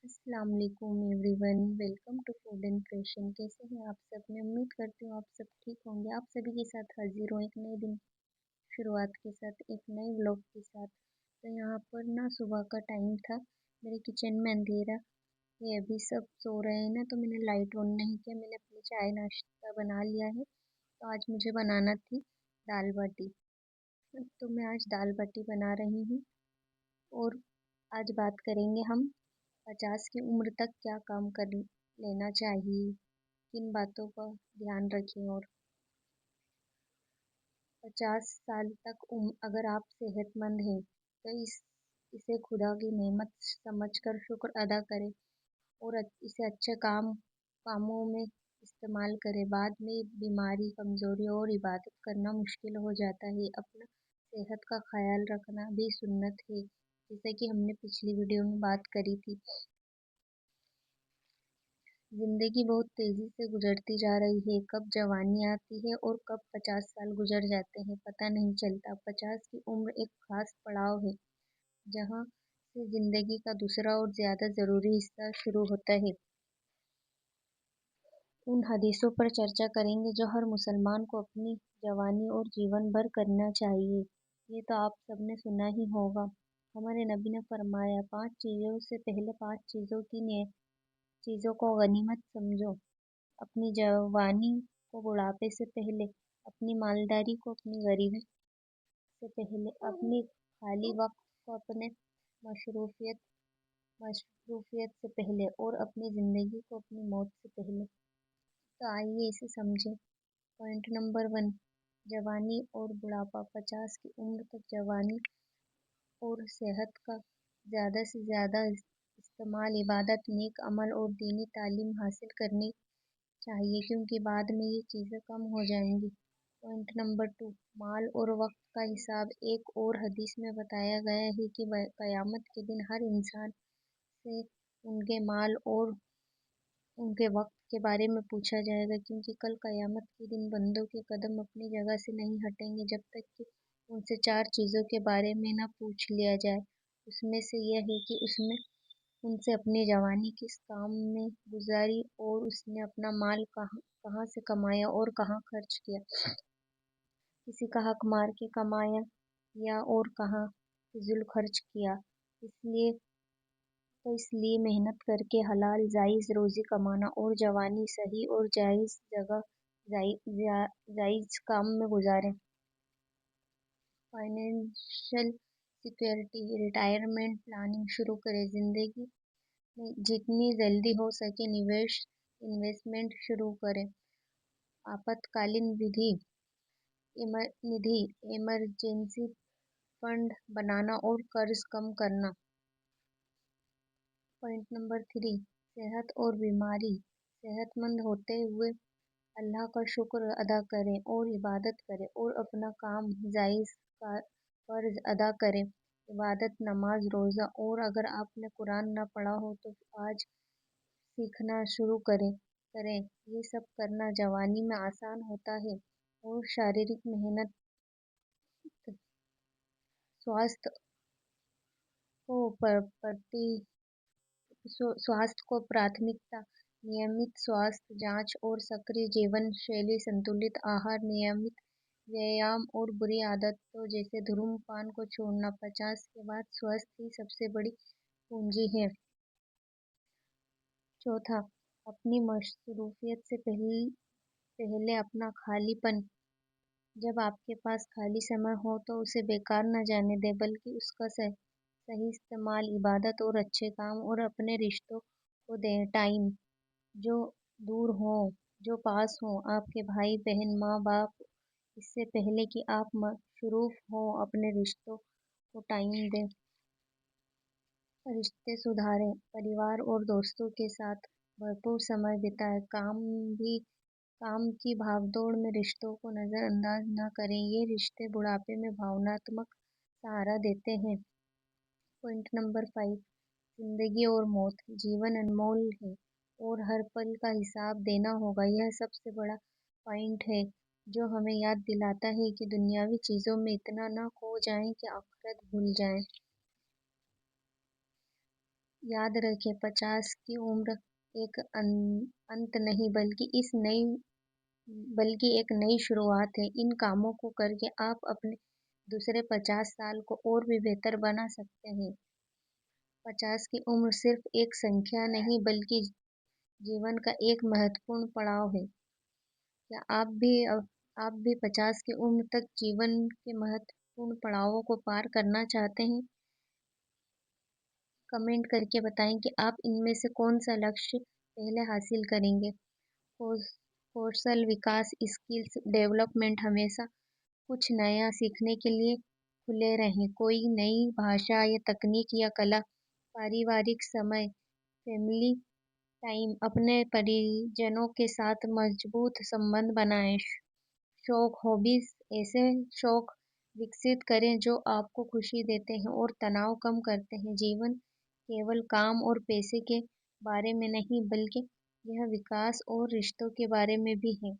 अस्सलाम वालेकुम everyone. Welcome to food and fashion. कैसे हैं आप सब? मैं उम्मीद करती हूँ आप सब ठीक होंगे। आप सभी के साथ हाजिर हूँ एक नए दिन शुरुआत के साथ, एक नए व्लॉग के साथ। तो यहाँ पर ना सुबह का टाइम था, मेरे किचन में अंधेरा है, अभी सब सो रहे हैं ना, तो मैंने लाइट ऑन नहीं किया। मैंने अपनी चाय नाश्ता बना लिया है। तो आज मुझे बनाना थी दाल बाटी। तो मैं आज दाल बाटी बना रही हूँ। और आज बात करेंगे हम 50 की उम्र तक क्या काम कर लेना चाहिए, किन बातों का ध्यान रखें। और 50 साल तक अगर आप सेहतमंद हैं तो इसे खुदा की नेमत समझकर शुक्र अदा करें और इसे अच्छे कामों में इस्तेमाल करें। बाद में बीमारी, कमज़ोरी और इबादत करना मुश्किल हो जाता है। अपना सेहत का ख्याल रखना भी सुन्नत है, जैसे कि हमने पिछली वीडियो में बात करी थी। जिंदगी बहुत तेजी से गुजरती जा रही है। कब जवानी आती है और कब 50 साल गुजर जाते हैं, पता नहीं चलता। 50 की उम्र एक खास पड़ाव है, जहाँ से जिंदगी का दूसरा और ज्यादा जरूरी हिस्सा शुरू होता है। उन हदीसों पर चर्चा करेंगे जो हर मुसलमान को अपनी जवानी और जीवन भर करना चाहिए। ये तो आप सबने सुना ही होगा। हमारे नबी ने फरमाया, 5 चीजों से पहले 5 चीजों को गनीमत समझो। अपनी जवानी को बुढ़ापे से पहले, अपनी मालदारी को अपनी गरीबी से पहले, अपनी खाली वक्त को अपने मशरूफियत मशरूफियत से पहले और अपनी ज़िंदगी को अपनी मौत से पहले। तो आइए इसे समझें। पॉइंट नंबर 1, जवानी और बुढ़ापा। 50 की उम्र तक जवानी और सेहत का ज़्यादा से ज़्यादा इस्तेमाल इबादत, नेक अमल और दीनी तालीम हासिल करने चाहिए, क्योंकि बाद में ये चीज़ें कम हो जाएंगी। पॉइंट नंबर 2, माल और वक्त का हिसाब। एक और हदीस में बताया गया है कि क़यामत के दिन हर इंसान से उनके माल और उनके वक्त के बारे में पूछा जाएगा, क्योंकि कल क़यामत के दिन बंदों के कदम अपनी जगह से नहीं हटेंगे जब तक कि उनसे 4 चीज़ों के बारे में न पूछ लिया जाए। उसमें से यह है कि उसमें उनसे अपनी जवानी किस काम में गुजारी और उसने अपना माल कहाँ कहाँ से कमाया और कहाँ खर्च किया, किसी का हक मार के कमाया या और कहाँ फिजूल खर्च किया। इसलिए इसलिए मेहनत करके हलाल जायज़ रोज़ी कमाना और जवानी सही और जायज़ जगह जायज़ काम में गुजारें। फाइनेंशियल सिक्योरिटी, रिटायरमेंट प्लानिंग शुरू करें। ज़िंदगी में जितनी जल्दी हो सके इन्वेस्टमेंट शुरू करें। आपातकालीन निधि, इमरजेंसी फंड बनाना और कर्ज कम करना। पॉइंट नंबर 3, सेहत और बीमारी। सेहतमंद होते हुए अल्लाह का शुक्र अदा करें और इबादत करें और अपना काम जायज़ का फ़र्ज अदा करें। इबादत, नमाज, रोज़ा, और अगर आपने कुरान न पढ़ा हो तो आज सीखना शुरू करें। ये सब करना जवानी में आसान होता है और शारीरिक मेहनत स्वास्थ्य को स्वास्थ्य को प्राथमिकता। नियमित स्वास्थ्य जांच और सक्रिय जीवन शैली, संतुलित आहार, नियमित व्यायाम और बुरी आदतों जैसे धूम्रपान को छोड़ना। 50 के बाद स्वास्थ्य ही सबसे बड़ी पूंजी है। चौथा, अपनी मसरूफियत से पहले अपना खालीपन। जब आपके पास खाली समय हो तो उसे बेकार न जाने दें, बल्कि उसका सही इस्तेमाल इबादत और अच्छे काम और अपने रिश्तों को दें। टाइम, जो दूर हो, जो पास हो, आपके भाई बहन, माँ बाप, इससे पहले कि आप मशरूफ हो अपने रिश्तों को टाइम दें। रिश्ते सुधारें, परिवार और दोस्तों के साथ भरपूर समय बिताएं। काम की भागदौड़ में रिश्तों को नज़रअंदाज न करें, ये रिश्ते बुढ़ापे में भावनात्मक सहारा देते हैं। पॉइंट नंबर 5, जिंदगी और मौत। जीवन अनमोल है और हर पल का हिसाब देना होगा। यह सबसे बड़ा पॉइंट है जो हमें याद दिलाता है कि दुनियावी चीज़ों में इतना न खो जाएं कि आखिरत भूल जाएं। یاد رکھیں، 50 کی عمر ایک انت نہیں بلکہ ایک نئی شروعات ہے۔ ان کاموں کو کر کے آپ اپنے دوسرے 50 سال کو اور بھی بہتر بنا سکتے ہیں۔ 50 کی عمر صرف ایک سنکھیا نہیں بلکہ جیون کا ایک مہتوپورن پڑاؤ ہے۔ کیا آپ بھی 50 کی عمر تک جیون کے مہتوپورن پڑاؤوں کو پار کرنا چاہتے ہیں؟ کمنٹ کر کے بتائیں کہ آپ ان میں سے کون سا لکشیہ پہلے حاصل کریں گے۔ کوشل وکاس، اسکلز ڈیولپمنٹ، ہمیشہ کچھ نیا سیکھنے کے لیے کھلے رہیں۔ کوئی نئی بھاشا یا تکنیک یا کلا، پریوارک سمے، فیملی ٹائم، اپنے پریجنوں کے ساتھ مضبوط سمبند بنائیں۔ شوق، ہابیز، ایسے شوق وکست کریں جو آپ کو خوشی دیتے ہیں اور تناؤ کم کرتے ہیں۔ جیون کیول کام اور پیسے کے بارے میں نہیں بلکہ یہ وکاس اور رشتوں کے بارے میں بھی ہے۔